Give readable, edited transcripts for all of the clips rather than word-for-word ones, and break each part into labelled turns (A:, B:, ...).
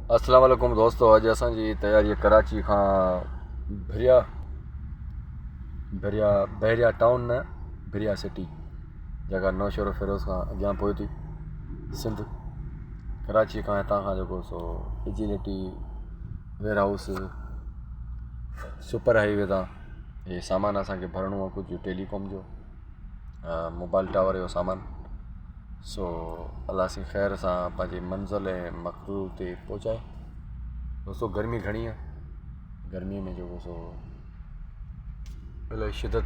A: السلام علیکم دوستو، اج اساں جی تیاری کراچی کھاں بحریہ ٹاؤن نے بحریہ سٹی جگہ نوشہر فیروز کھاں اگیاں پوئی تھی سندھ کراچی کھاں ہتاں کھاں جو سو agility warehouse super highway تاں یہ سامان اساں کے بھرنو ہے کچھ ٹیلی کام جو موبائل ٹاور جو سامان سو اللہ سی خیر ساں پانچی منزل مقصود تے پہنچائے. دوستو گرمی گھنی ہے، گرمی میں جو سو الہی شدت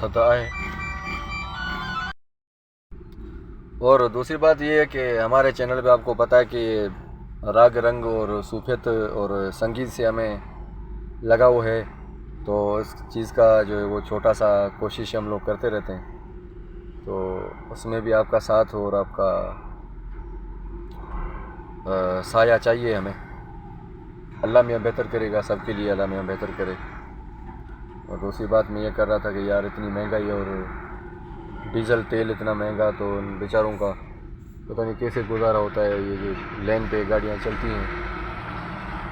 A: تھد ہے. اور دوسری بات یہ ہے کہ ہمارے چینل پہ آپ کو پتہ ہے کہ راگ رنگ اور صوفیت اور سنگیت سے ہمیں لگاؤ ہے، تو اس چیز کا جو ہے وہ چھوٹا سا کوشش ہم لوگ کرتے رہتے ہیں، تو اس میں بھی آپ کا ساتھ ہو اور آپ کا سایہ چاہیے ہمیں. اللہ میاں بہتر کرے گا سب کے لیے، اللہ میاں بہتر کرے. اور دوسری بات میں یہ کر رہا تھا کہ یار اتنی مہنگائی اور ڈیزل تیل اتنا مہنگا تو ان بیچاروں کا پتہ نہیں کیسے گزارا ہوتا ہے. یہ جو لین پہ گاڑیاں چلتی ہیں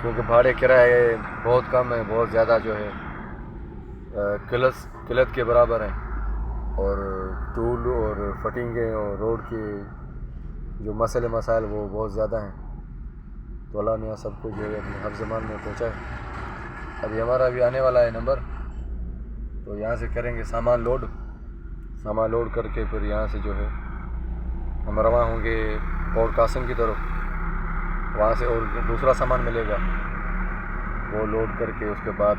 A: کیونکہ بھاڑے کرائے بہت کم ہیں، بہت زیادہ جو ہے قلت کے برابر ہیں، اور ٹول اور فٹنگیں اور روڈ کے جو مسائل وہ بہت زیادہ ہیں. تو اللہ میاں سب کو جو ہے اپنے حفظ مان میں پہنچائے. ابھی ہمارا بھی آنے والا ہے نمبر، تو یہاں سے کریں گے سامان لوڈ کر کے پھر یہاں سے جو ہے ہم رواں ہوں گے پورٹ قاسم کی طرف. وہاں سے اور دوسرا سامان ملے گا، وہ لوڈ کر کے اس کے بعد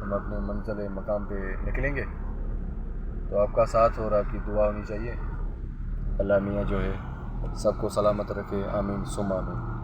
A: ہم اپنے منزل مقام پہ نکلیں گے. تو آپ کا ساتھ اور آپ کی دعا ہونی چاہیے. اللہ میاں جو ہے سب کو سلامت رکھے، آمین ثم آمین.